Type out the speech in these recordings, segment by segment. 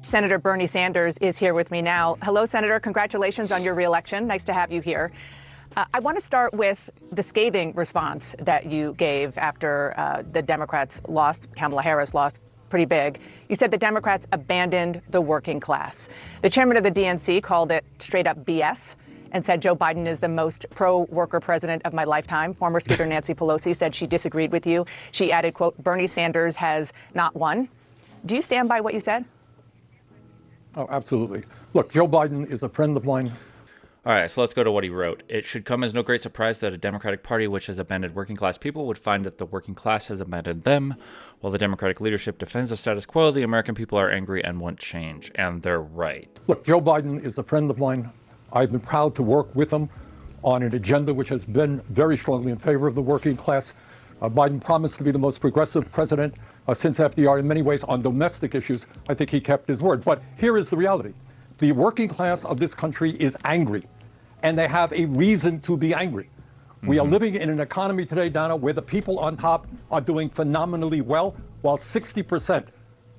Senator Bernie Sanders is here with me now. Hello, Senator. Congratulations on your reelection. Nice to have you here. I want to start with the scathing response that you gave after the Democrats lost, Kamala Harris lost pretty big. You said the Democrats abandoned the working class. The chairman of the DNC called it straight up BS and said Joe Biden is the most pro-worker president of my lifetime. Former Speaker Nancy Pelosi said she disagreed with you. She added, quote, Bernie Sanders has not won. Do you stand by what you said? Oh, absolutely. Look, Joe Biden is a friend of mine. All right, so let's go to what he wrote. It should come as no great surprise that a Democratic Party which has abandoned working class people would find that the working class has abandoned them. While the Democratic leadership defends the status quo, the American people are angry and want change, and they're right. Look, Joe Biden is a friend of mine. I've been proud to work with him on an agenda which has been very strongly in favor of the working class. Biden promised to be the most progressive president since FDR in many ways on domestic issues. I think he kept his word. But here is the reality. The working class of this country is angry, and they have a reason to be angry. We are living in an economy today, Donna, where the people on top are doing phenomenally well, while 60%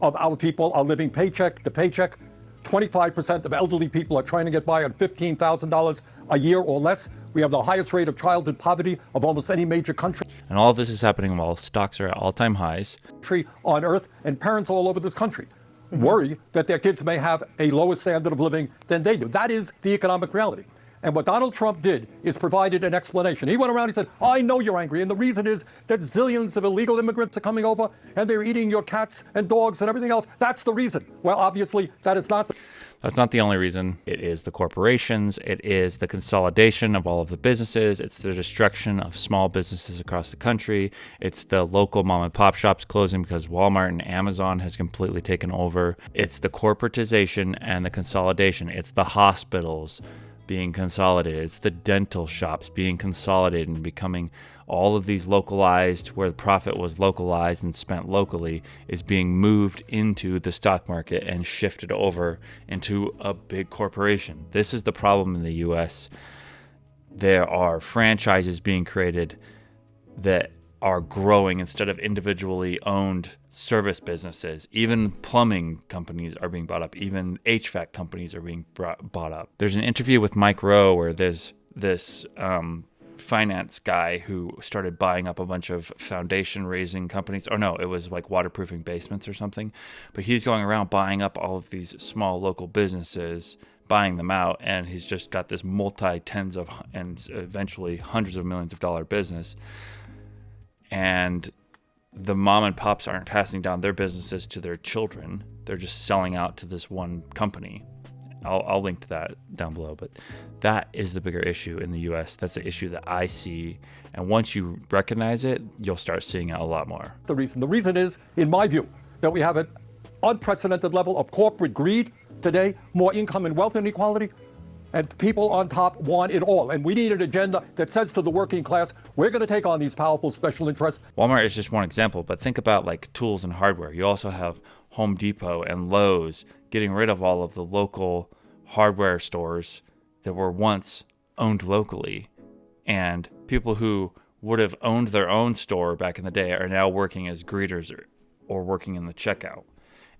of our people are living paycheck to paycheck. 25% of elderly people are trying to get by on $15,000 a year or less. We have the highest rate of childhood poverty of almost any major country. And all of this is happening while stocks are at all-time highs. On earth, and parents all over this country worry that their kids may have a lower standard of living than they do. That is the economic reality. And what Donald Trump did is provided an explanation. He went around, he said, I know you're angry. And the reason is that zillions of illegal immigrants are coming over and they're eating your cats and dogs and everything else. That's the reason. Well, obviously, that is not. That's not the only reason. It is the corporations. It is the consolidation of all of the businesses. It's the destruction of small businesses across the country. It's the local mom and pop shops closing because Walmart and Amazon has completely taken over. It's the corporatization and the consolidation. It's the hospitals being consolidated. It's the dental shops being consolidated and becoming all of these localized, where the profit was localized and spent locally, is being moved into the stock market and shifted over into a big corporation. This is the problem in the US. There are franchises being created that are growing instead of individually owned service businesses. Even plumbing companies are being bought up. Even HVAC companies are being bought up. There's an interview with Mike Rowe where there's this finance guy who started buying up a bunch of foundation raising companies. Or no, it was like waterproofing basements or something. But he's going around buying up all of these small local businesses, buying them out, and he's just got this multi-tens of and eventually hundreds of millions of dollar business. And the mom and pops aren't passing down their businesses to their children. They're just selling out to this one company. I'll link to that down below. But that is the bigger issue in the U.S. That's the issue that I see. And once you recognize it, you'll start seeing it a lot more. The reason is, in my view, that we have an unprecedented level of corporate greed today, more income and wealth inequality. And people on top want it all. And we need an agenda that says to the working class, we're going to take on these powerful special interests. Walmart is just one example, but think about like tools and hardware. You also have Home Depot and Lowe's getting rid of all of the local hardware stores that were once owned locally. And people who would have owned their own store back in the day are now working as greeters or working in the checkout.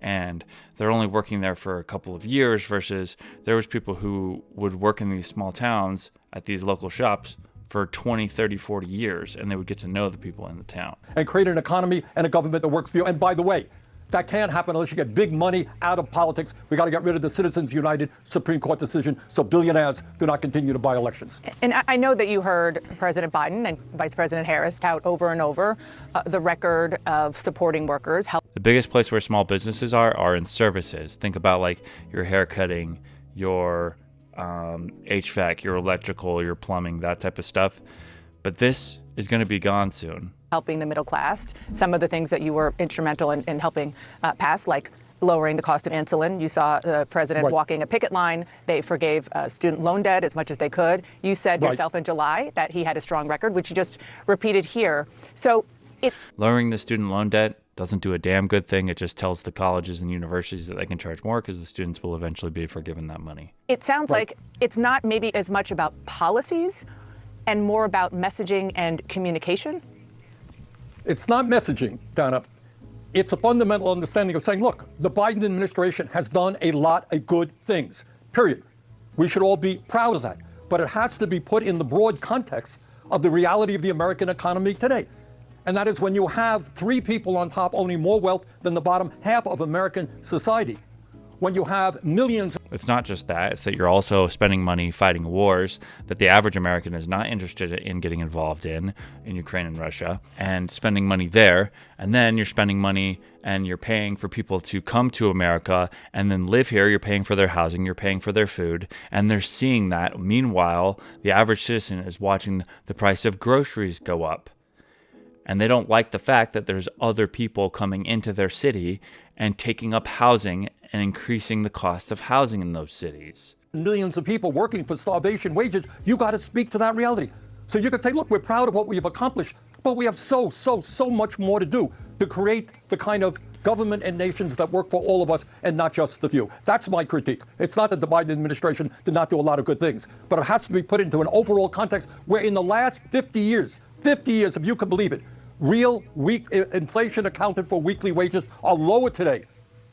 And they're only working there for a couple of years versus there was people who would work in these small towns at these local shops for 20, 30, 40 years, and they would get to know the people in the town. And create an economy and a government that works for you. And by the way, that can't happen unless you get big money out of politics. We got to get rid of the Citizens United Supreme Court decision so billionaires do not continue to buy elections. And I know that you heard President Biden and Vice President Harris tout over and over the record of supporting workers. The biggest place where small businesses are in services. Think about like your hair cutting, your HVAC, your electrical, your plumbing, that type of stuff. But this is going to be gone soon. Helping the middle class. Some of the things that you were instrumental in helping pass, like lowering the cost of insulin. You saw the president walking a picket line. They forgave student loan debt as much as they could. You said yourself in July that he had a strong record, which you just repeated here. So lowering the student loan debt doesn't do a damn good thing. It just tells the colleges and universities that they can charge more because the students will eventually be forgiven that money. It sounds like it's not maybe as much about policies and more about messaging and communication. It's not messaging, Donna. It's a fundamental understanding of saying, look, the Biden administration has done a lot of good things, period. We should all be proud of that. But it has to be put in the broad context of the reality of the American economy today. And that is when you have 3 people on top owning more wealth than the bottom half of American society. When you have millions. It's not just that, it's that you're also spending money fighting wars that the average American is not interested in getting involved in Ukraine and Russia, and spending money there. And then you're spending money and you're paying for people to come to America and then live here. You're paying for their housing, you're paying for their food, and they're seeing that. Meanwhile, the average citizen is watching the price of groceries go up. And they don't like the fact that there's other people coming into their city and taking up housing and increasing the cost of housing in those cities. Millions of people working for starvation wages. You got to speak to that reality. So you could say, look, we're proud of what we have accomplished, but we have so much more to do to create the kind of government and nations that work for all of us and not just the few. That's my critique. It's not that the Biden administration did not do a lot of good things, but it has to be put into an overall context where in the last 50 years, if you can believe it, real inflation accounted for weekly wages are lower today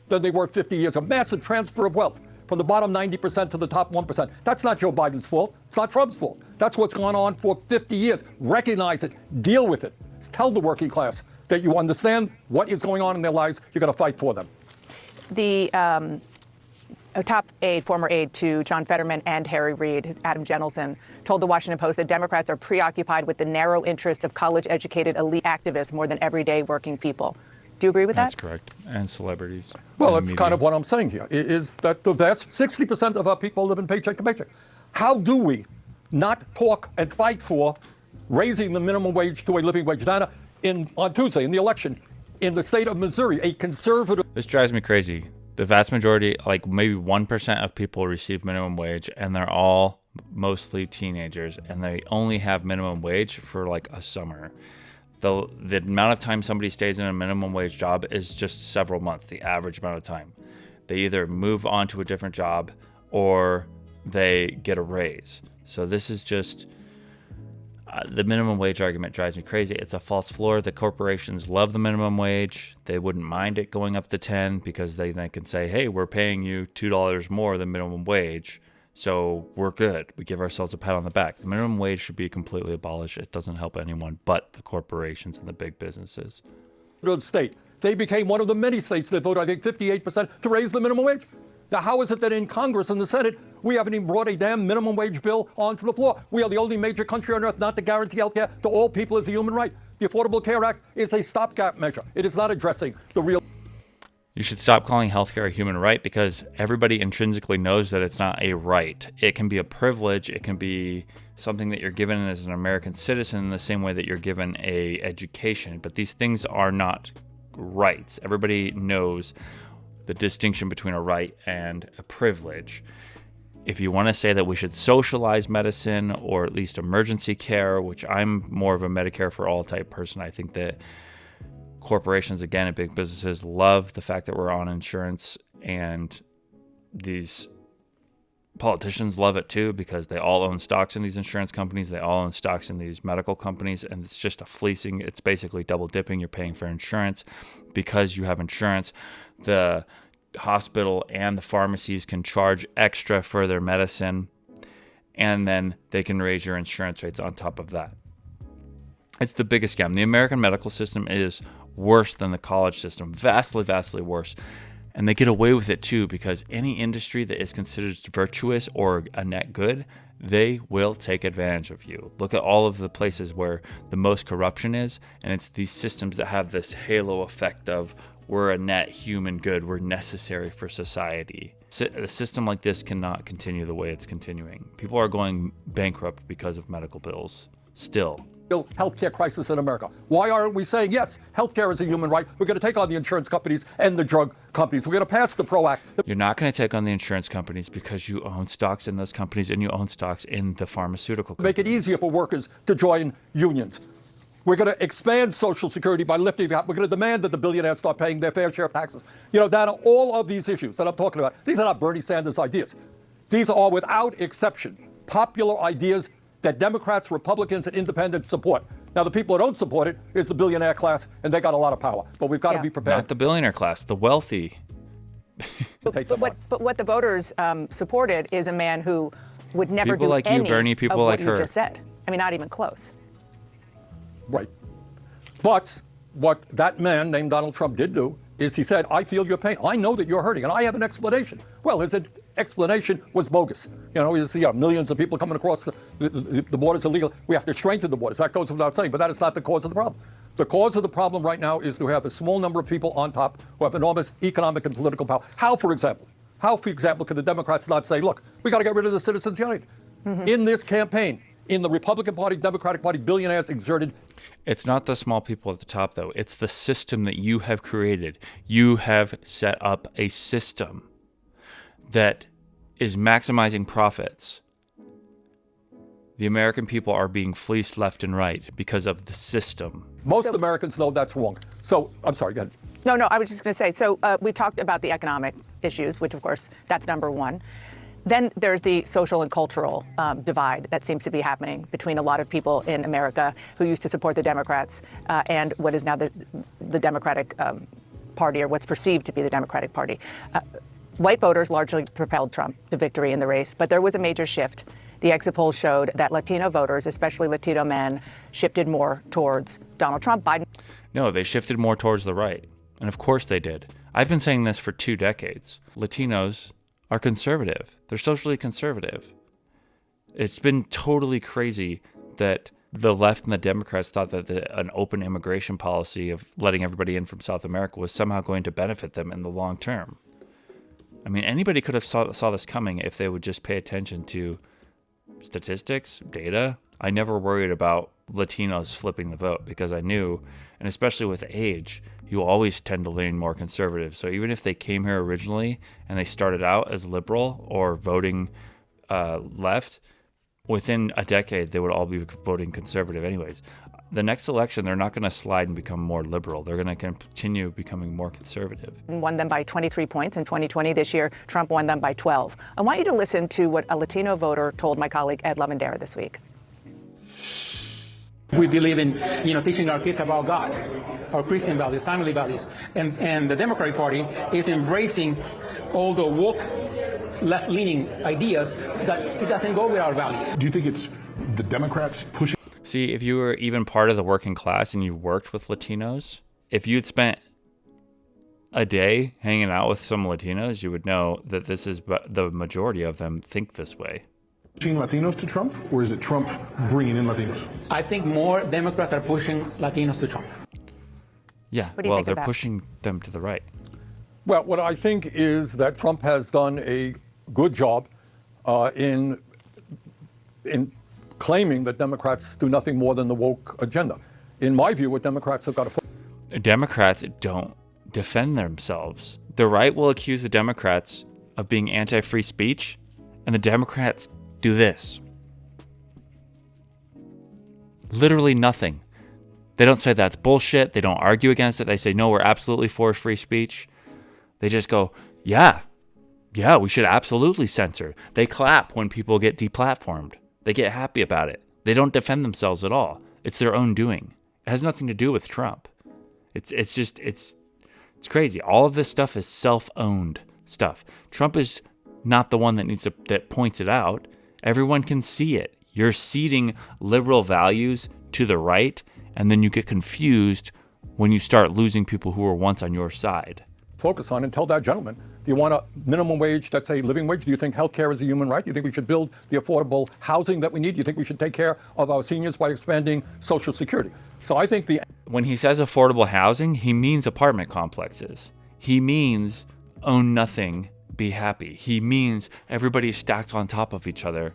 than they were 50 years. A massive transfer of wealth from the bottom 90% to the top 1%. That's not Joe Biden's fault. It's not Trump's fault. That's what's gone on for 50 years. Recognize it. Deal with it. Tell the working class that you understand what is going on in their lives. You're going to fight for them. The top aide, former aide to John Fetterman and Harry Reid, Adam Jenelson, told the Washington Post that Democrats are preoccupied with the narrow interests of college-educated elite activists more than everyday working people. Do you agree with that? That's correct. And celebrities. Well, it's kind of what I'm saying here, is that the vast 60% of our people live in paycheck to paycheck. How do we not talk and fight for raising the minimum wage to a living wage? Dana, on Tuesday, in the election, in the state of Missouri, a conservative... This drives me crazy. The vast majority, like maybe 1% of people receive minimum wage, and they're all mostly teenagers, and they only have minimum wage for like a summer. The amount of time somebody stays in a minimum wage job is just several months, the average amount of time. They either move on to a different job or they get a raise. So this is just, the minimum wage argument drives me crazy. It's a false floor. The corporations love the minimum wage. They wouldn't mind it going up to 10 because they can say, hey, we're paying you $2 more than minimum wage. So we're good. We give ourselves a pat on the back. The minimum wage should be completely abolished. It doesn't help anyone but the corporations and the big businesses. State. They became one of the many states that voted, I think, 58% to raise the minimum wage. Now, how is it that in Congress and the Senate, we haven't even brought a damn minimum wage bill onto the floor? We are the only major country on earth not to guarantee health care to all people as a human right. The Affordable Care Act is a stopgap measure. It is not addressing the real... You should stop calling healthcare a human right because everybody intrinsically knows that it's not a right. It can be a privilege. It can be something that you're given as an American citizen in the same way that you're given a education. But these things are not rights. Everybody knows the distinction between a right and a privilege. If you want to say that we should socialize medicine or at least emergency care, which I'm more of a Medicare for all type person, I think that corporations, again, and big businesses love the fact that we're on insurance, and these politicians love it too because they all own stocks in these insurance companies. They all own stocks in these medical companies, and it's just a fleecing. It's basically double dipping. You're paying for insurance because you have insurance. The hospital and the pharmacies can charge extra for their medicine, and then they can raise your insurance rates on top of that. It's the biggest scam. The American medical system is worse than the college system, vastly, vastly worse. And they get away with it too because any industry that is considered virtuous or a net good, they will take advantage of you. Look at all of the places where the most corruption is, and it's these systems that have this halo effect of we're a net human good, we're necessary for society. A system like this cannot continue the way it's continuing. People are going bankrupt because of medical bills still. Healthcare crisis in America. Why aren't we saying, yes, healthcare is a human right. We're going to take on the insurance companies and the drug companies. We're going to pass the PRO Act. You're not going to take on the insurance companies because you own stocks in those companies and you own stocks in the pharmaceutical companies. Make it easier for workers to join unions. We're going to expand Social Security by lifting that. We're going to demand that the billionaires start paying their fair share of taxes. You know, Dana, all of these issues that I'm talking about, these are not Bernie Sanders ideas. These are, without exception, popular ideas that Democrats, Republicans, and independents support. Now, the people who don't support it is the billionaire class, and they got a lot of power. But we've got to be prepared. Not the billionaire class, the wealthy. But what the voters supported is a man who would never People do like any you, Bernie, people of like what you her. just said. I mean, not even close. Right. But what that man named Donald Trump did do is he said, I feel your pain. I know that you're hurting, and I have an explanation. Well, his explanation was bogus. You know, you see millions of people coming across the borders illegal. We have to strengthen the borders. That goes without saying, but that is not the cause of the problem. The cause of the problem right now is to have a small number of people on top who have enormous economic and political power. How, for example, can the Democrats not say, look, we got to get rid of the Citizens United? In this campaign, in the Republican Party, Democratic Party, billionaires exerted. It's not the small people at the top, though. It's the system that you have created. You have set up a system that is maximizing profits. The American people are being fleeced left and right because of the system. Most Americans know that's wrong. So, I'm sorry, go ahead. No, I was just going to say, so we talked about the economic issues, which, of course, that's number one. Then there's the social and cultural divide that seems to be happening between a lot of people in America who used to support the Democrats and what is now the Democratic Party, or what's perceived to be the Democratic Party. White voters largely propelled Trump to victory in the race, but there was a major shift. The exit polls showed that Latino voters, especially Latino men, shifted more towards Donald Trump. Biden. No, they shifted more towards the right. And of course they did. I've been saying this for 2 decades. Latinos are conservative. They're socially conservative. It's been totally crazy that the left and the Democrats thought that an open immigration policy of letting everybody in from South America was somehow going to benefit them in the long term. I mean, anybody could have saw this coming if they would just pay attention to statistics, data. I never worried about Latinos flipping the vote because I knew, and especially with age, you always tend to lean more conservative. So even if they came here originally and they started out as liberal or voting left, within a decade, they would all be voting conservative anyways. The next election, they're not going to slide and become more liberal. They're going to continue becoming more conservative. Won them by 23 points in 2020. This year, Trump won them by 12. I want you to listen to what a Latino voter told my colleague Ed Lavandera this week. We believe in, teaching our kids about God, our Christian values, family values. And the Democratic Party is embracing all the woke, left-leaning ideas that it doesn't go with our values. Do you think it's the Democrats pushing? See, if you were even part of the working class and you worked with Latinos, if you'd spent a day hanging out with some Latinos, you would know that this is the majority of them think this way. Pushing Latinos to Trump, or is it Trump bringing in Latinos? I think more Democrats are pushing Latinos to Trump. Yeah, What do you well, think they're of that? pushing them to the right. Well, what I think is that Trump has done a good job in claiming that Democrats do nothing more than the woke agenda. In my view, what Democrats have got to... Democrats don't defend themselves. The right will accuse the Democrats of being anti-free speech, and the Democrats do this. Literally nothing. They don't say that's bullshit. They don't argue against it. They say, no, we're absolutely for free speech. They just go, yeah, we should absolutely censor. They clap when people get deplatformed. They get happy about it. They don't defend themselves at all. It's their own doing. It has nothing to do with Trump. It's crazy. All of this stuff is self-owned stuff. Trump is not the one that points it out. Everyone can see it. You're ceding liberal values to the right, and then you get confused when you start losing people who were once on your side. focus on and tell that gentleman, do you want a minimum wage that's a living wage? Do you think health care is a human right? Do you think we should build the affordable housing that we need? Do you think we should take care of our seniors by expanding Social Security? So I think when he says affordable housing, he means apartment complexes. He means own nothing, be happy. He means everybody stacked on top of each other.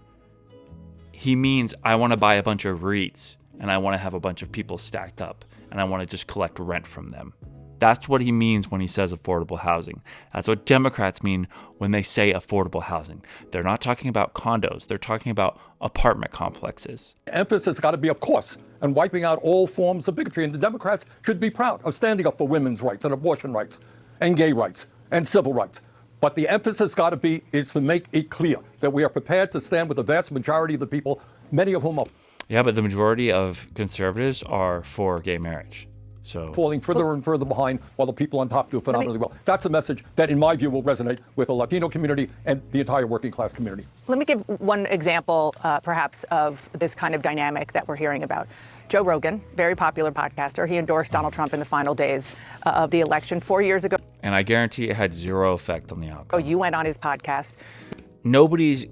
He means I want to buy a bunch of REITs and I want to have a bunch of people stacked up and I want to just collect rent from them. That's what he means when he says affordable housing. That's what Democrats mean when they say affordable housing. They're not talking about condos. They're talking about apartment complexes. emphasis has got to be, of course, on wiping out all forms of bigotry. And the Democrats should be proud of standing up for women's rights and abortion rights and gay rights and civil rights. But the emphasis got to be is to make it clear that we are prepared to stand with the vast majority of the people, many of whom are. Yeah, but the majority of conservatives are for gay marriage. So falling further and further behind while the people on top do phenomenally well. That's a message that, in my view, will resonate with the Latino community and the entire working class community. Let me give one example, perhaps, of this kind of dynamic that we're hearing about. Joe Rogan, very popular podcaster, he endorsed Donald Trump in the final days of the election 4 years ago. And I guarantee it had zero effect on the outcome. You went on his podcast. Nobody's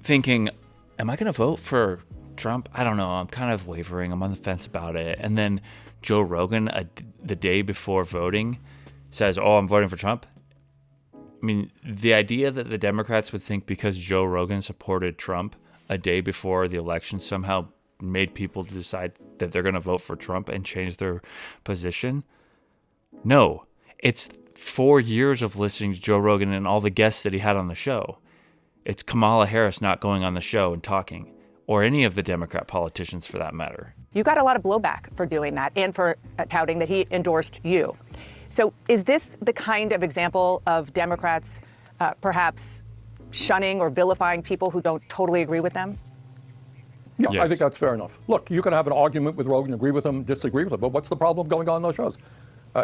thinking, am I going to vote for Trump? I don't know. I'm kind of wavering. I'm on the fence about it. And then Joe Rogan, the day before voting, says, oh, I'm voting for Trump. I mean, the idea that the Democrats would think because Joe Rogan supported Trump a day before the election somehow made people decide that they're going to vote for Trump and change their position. No, it's 4 years of listening to Joe Rogan and all the guests that he had on the show. It's Kamala Harris not going on the show and talking, or any of the Democrat politicians for that matter. You got a lot of blowback for doing that and for touting that he endorsed you. So is this the kind of example of Democrats perhaps shunning or vilifying people who don't totally agree with them? Yeah, Yes. I think that's fair enough. Look, you can have an argument with Rogan, agree with him, disagree with him, but what's the problem going on in those shows?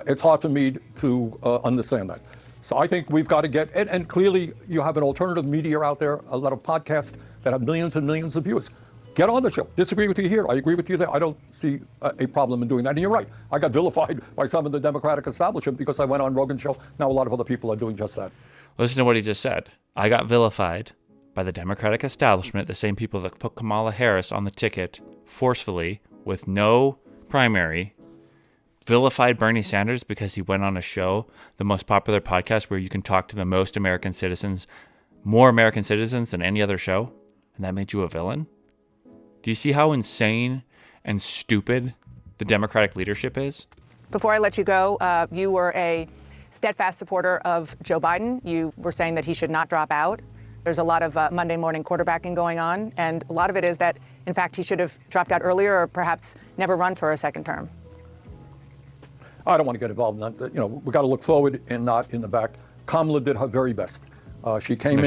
It's hard for me to understand that. So I think we've got to get, and clearly you have an alternative media out there, a lot of podcasts that have millions and millions of views. Get on the show. Disagree with you here. I agree with you there. I don't see a problem in doing that. And you're right. I got vilified by some of the Democratic establishment because I went on Rogan's show. Now a lot of other people are doing just that. Listen to what he just said. I got vilified by the Democratic establishment, the same people that put Kamala Harris on the ticket forcefully with no primary, vilified Bernie Sanders because he went on a show, the most popular podcast where you can talk to the most American citizens, more American citizens than any other show, and that made you a villain? Do you see how insane and stupid the Democratic leadership is? Before I let you go, you were a steadfast supporter of Joe Biden. You were saying that he should not drop out. There's a lot of Monday morning quarterbacking going on, and a lot of it is that, in fact, he should have dropped out earlier or perhaps never run for a second term. I don't want to get involved in that. You know, we got to look forward and not in the back. Kamala did her very best. She came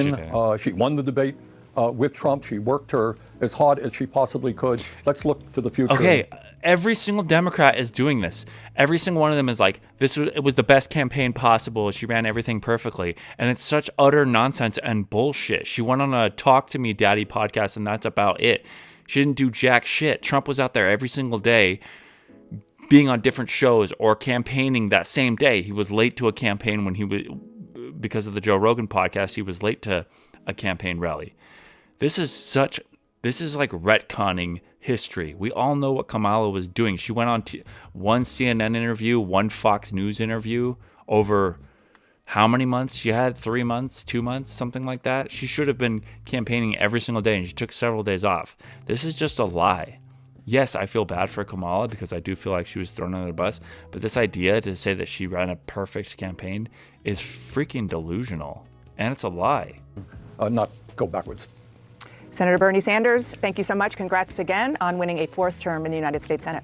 she won the debate with Trump. She worked her as hard as she possibly could. Let's look to the future. Okay, every single Democrat is doing this. Every single one of them is like, it was the best campaign possible. She ran everything perfectly. And it's such utter nonsense and bullshit. She went on a Talk to Me Daddy podcast, and that's about it. She didn't do jack shit. Trump was out there every single day being on different shows or campaigning that same day. He was late to a campaign because of the Joe Rogan podcast, he was late to a campaign rally. This is like retconning history. We all know what Kamala was doing. She went on one CNN interview, one Fox News interview over how many months? She had 3 months, 2 months, something like that. She should have been campaigning every single day, and she took several days off. This is just a lie. Yes, I feel bad for Kamala because I do feel like she was thrown under the bus. But this idea to say that she ran a perfect campaign is freaking delusional. And it's a lie. Not go backwards. Senator Bernie Sanders, thank you so much. Congrats again on winning a 4th term in the United States Senate.